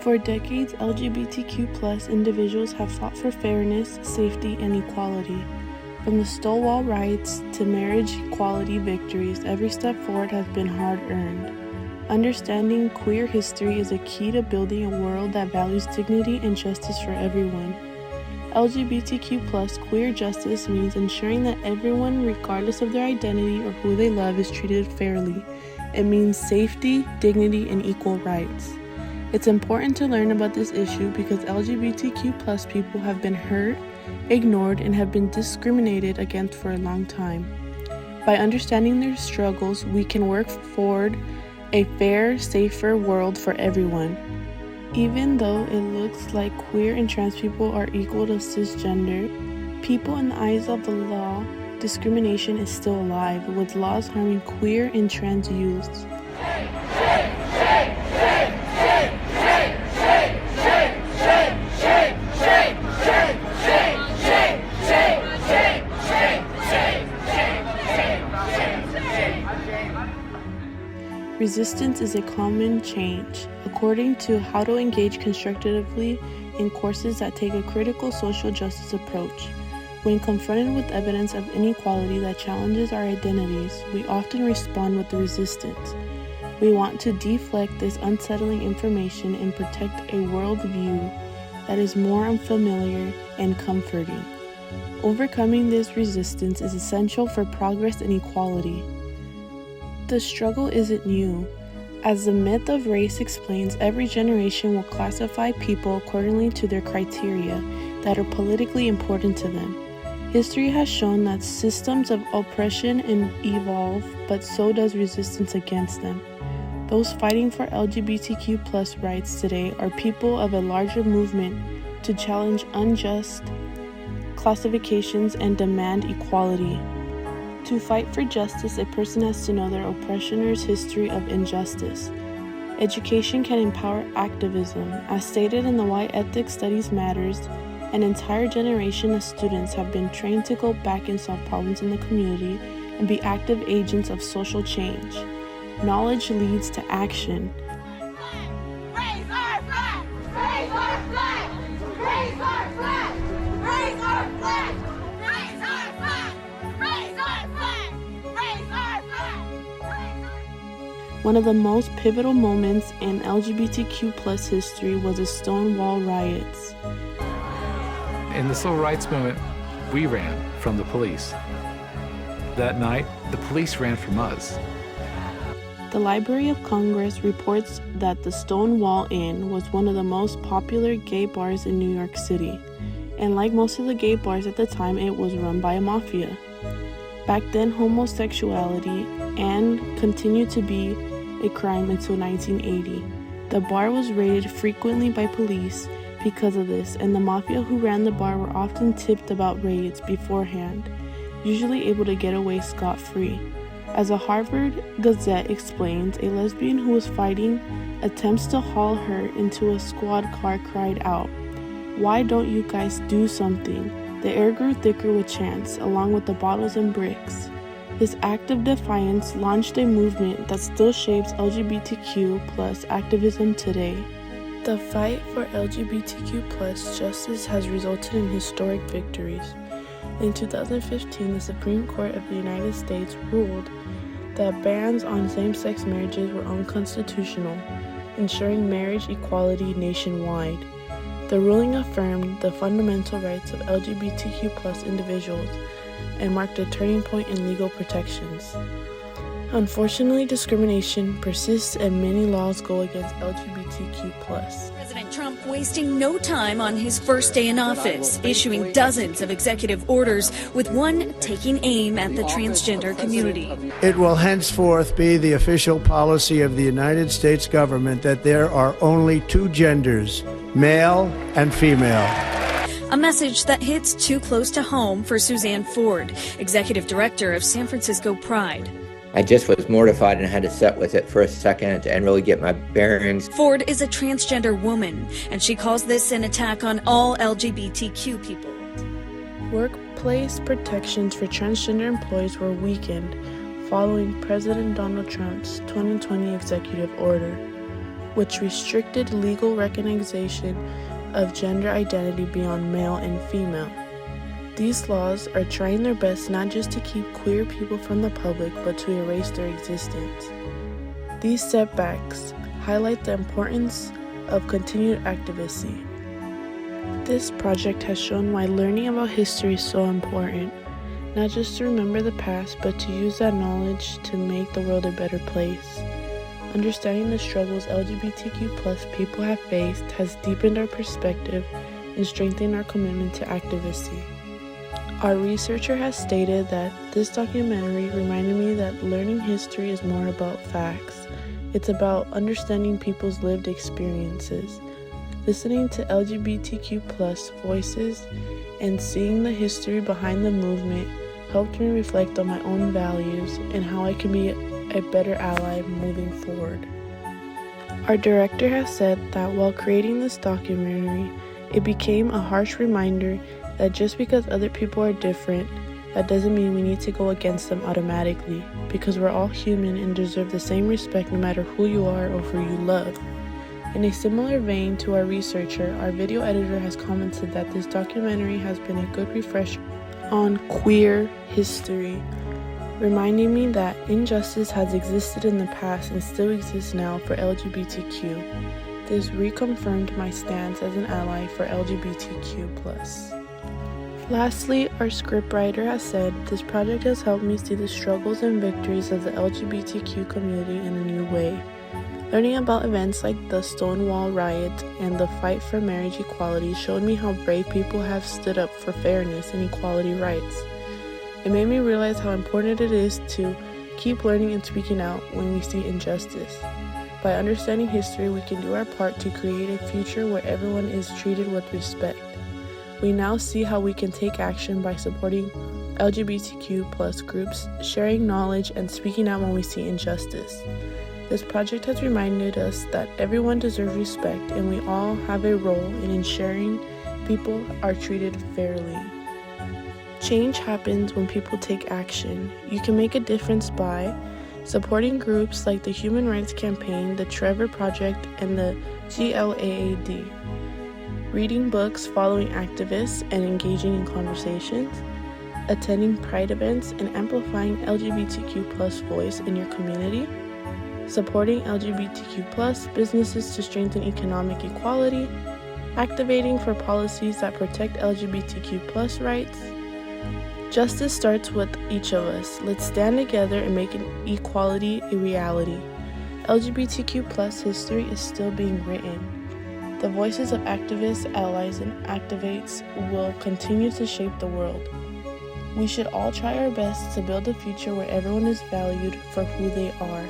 For decades, LGBTQ+ individuals have fought for fairness, safety, and equality. From the Stonewall riots to marriage equality victories, every step forward has been hard-earned. Understanding queer history is a key to building a world that values dignity and justice for everyone. LGBTQ+ queer justice means ensuring that everyone, regardless of their identity or who they love, is treated fairly. It means safety, dignity, and equal rights. It's important to learn about this issue because LGBTQ+ people have been hurt, ignored, and have been discriminated against for a long time. By understanding their struggles, we can work toward a fair, safer world for everyone. Even though it looks like queer and trans people are equal to cisgender people, in the eyes of the law, discrimination is still alive, with laws harming queer and trans youths. Resistance is a common change, according to How to Engage Constructively in courses that take a critical social justice approach. When confronted with evidence of inequality that challenges our identities, we often respond with resistance. We want to deflect this unsettling information and protect a worldview that is more unfamiliar and comforting. Overcoming this resistance is essential for progress and equality. The struggle isn't new. As the myth of race explains, every generation will classify people accordingly to their criteria that are politically important to them. History has shown that systems of oppression evolve, but so does resistance against them. Those fighting for LGBTQ+ rights today are people of a larger movement to challenge unjust classifications and demand equality. To fight for justice, a person has to know their oppressor's history of injustice. Education can empower activism. As stated in the Why Ethics Studies Matters, an entire generation of students have been trained to go back and solve problems in the community and be active agents of social change. Knowledge leads to action. Raise our flag! Raise our flag! Raise our flag! Raise our flag! Raise our flag! Raise our flag! Raise our flag! One of the most pivotal moments in LGBTQ+ history was the Stonewall riots. In the civil rights movement, we ran from the police. That night, the police ran from us. The Library of Congress reports that the Stonewall Inn was one of the most popular gay bars in New York City, and like most of the gay bars at the time, it was run by a mafia. Back then, homosexuality and continued to be a crime until 1980. The bar was raided frequently by police because of this, and the mafia who ran the bar were often tipped about raids beforehand, usually able to get away scot-free. As a Harvard Gazette explains, a lesbian who was fighting attempts to haul her into a squad car cried out, "Why don't you guys do something?" The air grew thicker with chants, along with the bottles and bricks. This act of defiance launched a movement that still shapes LGBTQ+ activism today. The fight for LGBTQ+ justice has resulted in historic victories. In 2015, the Supreme Court of the United States ruled that bans on same-sex marriages were unconstitutional, ensuring marriage equality nationwide. The ruling affirmed the fundamental rights of LGBTQ+ individuals and marked a turning point in legal protections. Unfortunately, discrimination persists and many laws go against LGBTQ+. President Trump wasting no time on his first day in office, issuing dozens of executive orders, with one taking aim at the transgender community. It will henceforth be the official policy of the United States government that there are only two genders, male and female. A message that hits too close to home for Suzanne Ford, executive director of San Francisco Pride. I just was mortified and had to sit with it for a second and really get my bearings. Ford is a transgender woman, and she calls this an attack on all LGBTQ people. Workplace protections for transgender employees were weakened following President Donald Trump's 2020 executive order. which restricted legal recognition of gender identity beyond male and female. These laws are trying their best not just to keep queer people from the public, but to erase their existence. These setbacks highlight the importance of continued advocacy. This project has shown why learning about history is so important, not just to remember the past, but to use that knowledge to make the world a better place. Understanding the struggles LGBTQ+ people have faced has deepened our perspective and strengthened our commitment to advocacy. Our researcher has stated that this documentary reminded me that learning history is more about facts. It's about understanding people's lived experiences. Listening to LGBTQ+ voices and seeing the history behind the movement helped me reflect on my own values and how I can be a better ally moving forward. Our director has said that while creating this documentary, it became a harsh reminder that just because other people are different, that doesn't mean we need to go against them automatically, because we're all human and deserve the same respect no matter who you are or who you love. In a similar vein to our researcher, our video editor has commented that this documentary has been a good refresher on queer history, reminding me that injustice has existed in the past and still exists now for LGBTQ. This reconfirmed my stance as an ally for LGBTQ+. Lastly, our scriptwriter has said, this project has helped me see the struggles and victories of the LGBTQ community in a new way. Learning about events like the Stonewall riot and the fight for marriage equality showed me how brave people have stood up for fairness and equality rights. It made me realize how important it is to keep learning and speaking out when we see injustice. By understanding history, we can do our part to create a future where everyone is treated with respect. We now see how we can take action by supporting LGBTQ+ groups, sharing knowledge, and speaking out when we see injustice. This project has reminded us that everyone deserves respect and we all have a role in ensuring people are treated fairly. Change happens when people take action. You can make a difference by supporting groups like the Human Rights Campaign, the Trevor Project, and the GLAAD. Reading books, following activists, and engaging in conversations. Attending Pride events and amplifying LGBTQ+ voice in your community. Supporting LGBTQ+ businesses to strengthen economic equality. Activating for policies that protect LGBTQ+ rights. Justice starts with each of us. Let's stand together and make equality a reality. LGBTQ+ history is still being written. The voices of activists, allies, and activates will continue to shape the world. We should all try our best to build a future where everyone is valued for who they are.